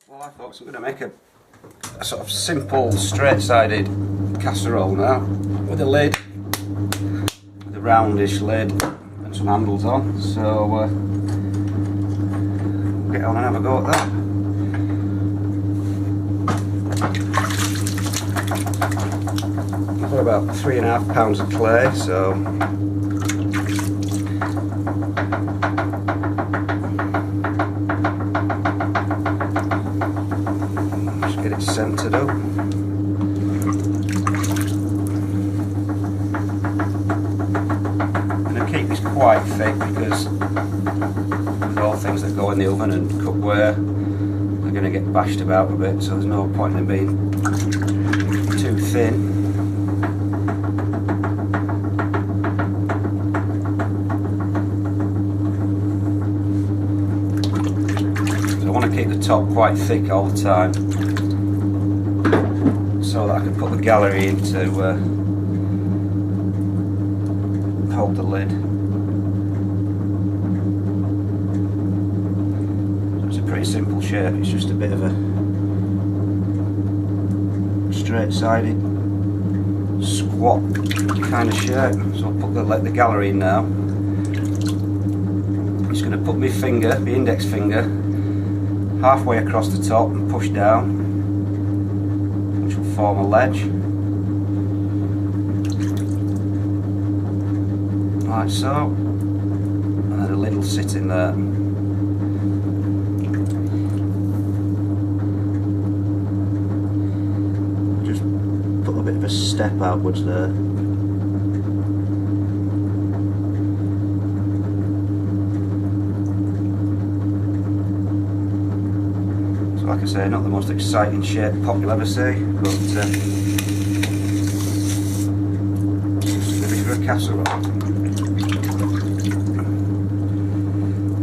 Well, I thought I'm going to make a sort of simple straight-sided casserole now with a lid, with a roundish lid and some handles on. So we'll get on and have a go at that. I've got about 3.5 pounds of clay, so just get it centred up. I'm going to keep this quite thick because all things that go in the oven and cookware are going to get bashed about a bit, so there's no point in being too thin. Keep the top quite thick all the time so that I can put the gallery in to hold the lid. So it's a pretty simple shape, it's just a bit of a straight-sided squat kind of shape. So I'll put the gallery in now. I'm just going to put my finger, my index finger, halfway across the top and push down, which will form a ledge, like so, and then the lid will sit in there. Just put a bit of a step outwards there. Like I say, not the most exciting shape pot you'll ever see, but maybe for a casserole.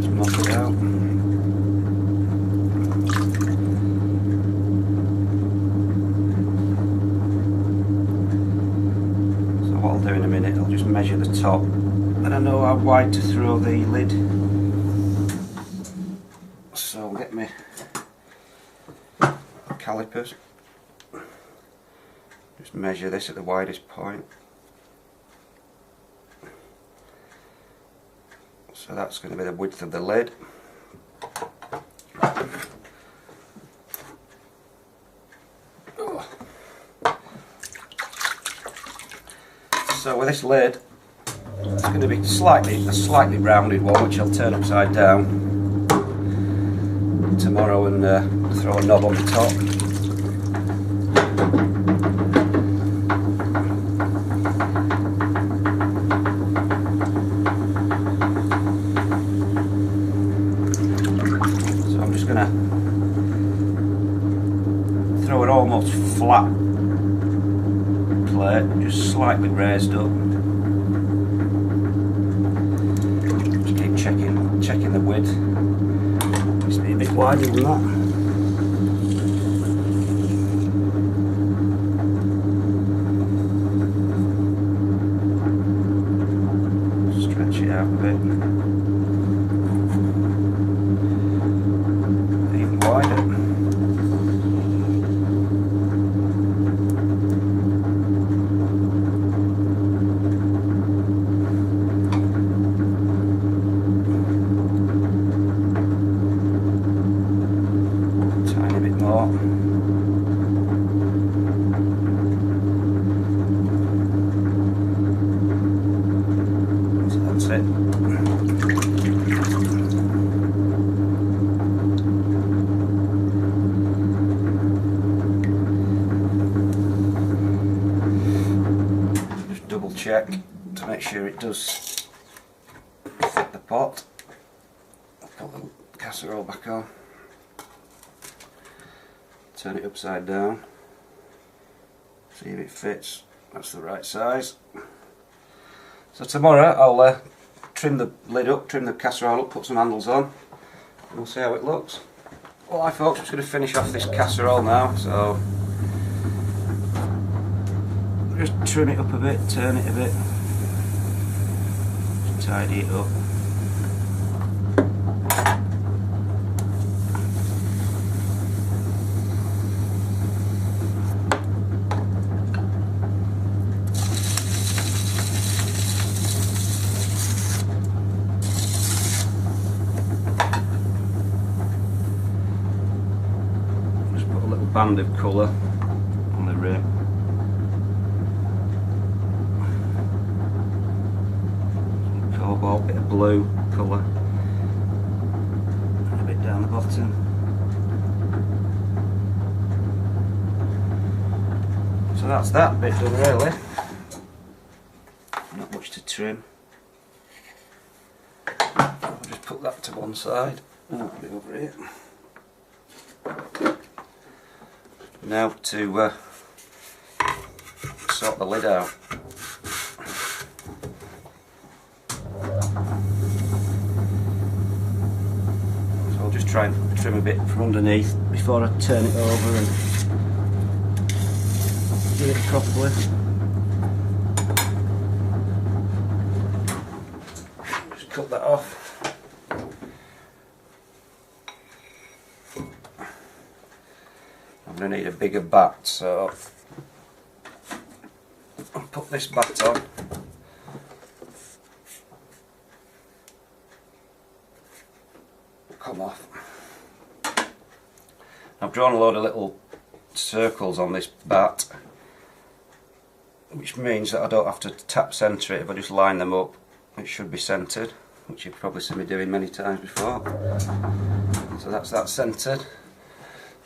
Just mop it out. So what I'll do in a minute, I'll just measure the top, and I know how wide to throw the lid. So I'll get me calipers, just measure this at the widest point, so that's going to be the width of the lid. So with this lid, it's going to be a slightly rounded one, which I'll turn upside down tomorrow and throw a knob on the top. So I'm just going to throw it almost flat plate, just slightly raised up. Just keep checking the width. Just be a bit wider than that. Stretch it out a bit. Even wider. So that's it. Just double check to make sure it does fit the pot. I'll put the casserole back on. Turn it upside down, see if it fits. That's the right size. So tomorrow I'll trim the lid up, trim the casserole up, put some handles on, and we'll see how it looks. Well, hi folks, I'm just going to finish off this casserole now, so just trim it up a bit, turn it a bit, just tidy it up. band of colour on the rim. Some cobalt, bit of blue colour, and a bit down the bottom. So that's that bit done really. Not much to trim. I'll just put that to one side. Oh, a bit over here. Now to sort the lid out. So I'll just try and trim a bit from underneath before I turn it over and do it properly. Just cut that off. I'm going to need a bigger bat, so I'll put this bat on. Come off. I've drawn a load of little circles on this bat, which means that I don't have to tap centre it. If I just line them up, it should be centred, which you've probably seen me doing many times before. So that's that centred.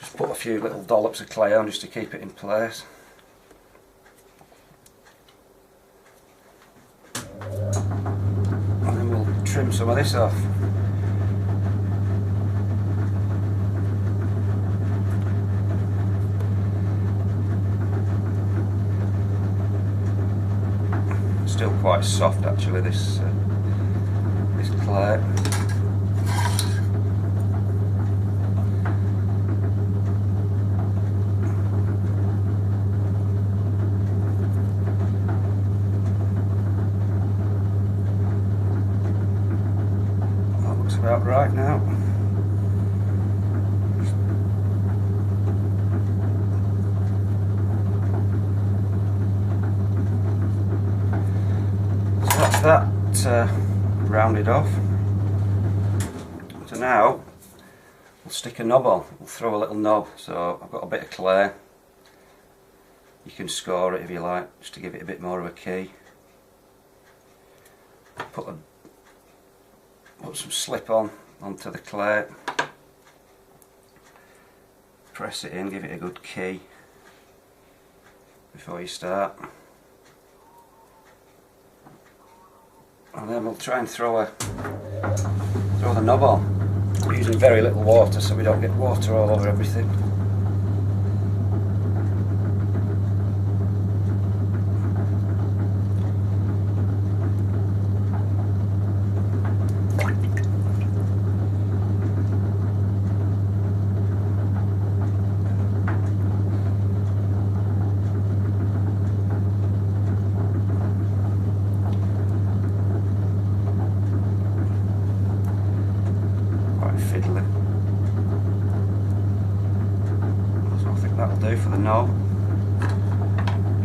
Just put a few little dollops of clay on just to keep it in place. And then we'll trim some of this off. Still quite soft actually, this clay. About right now. So that's that rounded off. So now we'll stick a knob on. We'll throw a little knob. So I've got a bit of clay. You can score it if you like, just to give it a bit more of a key. Put some slip on onto the clay, press it in, give it a good key before you start, and then we'll try and throw the knob on, using very little water so we don't get water all over everything. Fiddly. So I think that'll do for the knob.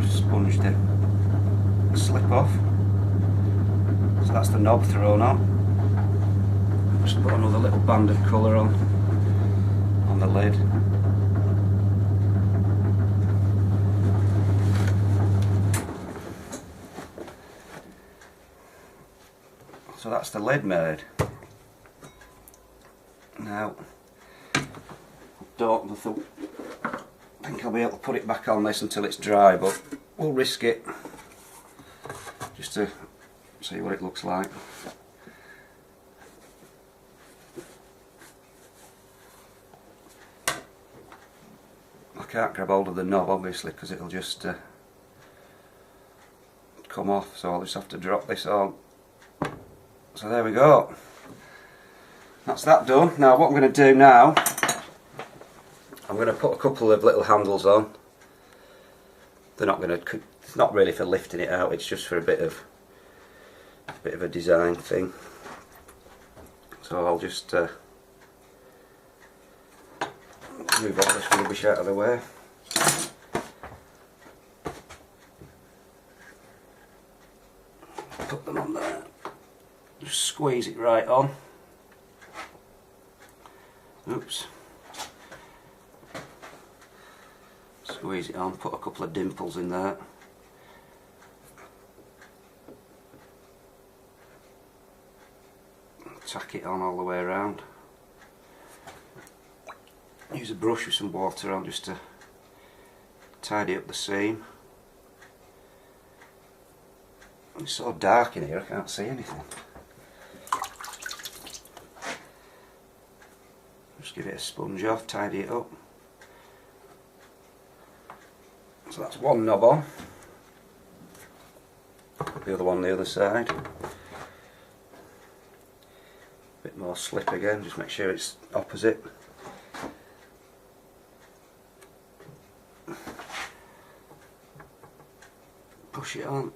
Just sponge the slip off. So that's the knob thrown on. Just put another little band of colour on the lid. So that's the lid made. Now, don't think I'll be able to put it back on this until it's dry, but we'll risk it just to see what it looks like. I can't grab hold of the knob obviously because it'll just come off, so I'll just have to drop this on. So there we go. That's that done. Now what I'm going to do now, I'm going to put a couple of little handles on. They're not going to, it's not really for lifting it out, it's just for a bit of a design thing. So I'll just move all this rubbish out of the way. Put them on there. Just squeeze it right on. Oops. Squeeze it on, put a couple of dimples in there. Tack it on all the way around. Use a brush with some water on just to tidy up the seam. It's so dark in here I can't see anything. Just give it a sponge off, tidy it up. So that's one knob on. Put the other one on the other side. Bit more slip again, just make sure it's opposite. Push it on.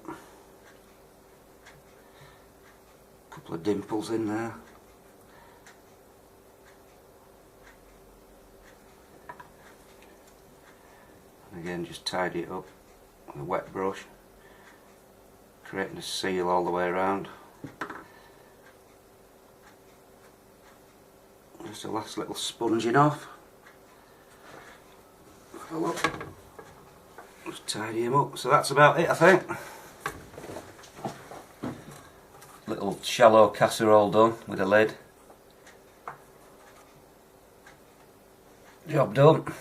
Couple of dimples in there. And again, just tidy it up with a wet brush, creating a seal all the way around. Just a last little sponging off. Have a look. Just tidy him up. So that's about it, I think. Little shallow casserole done with a lid. Job done.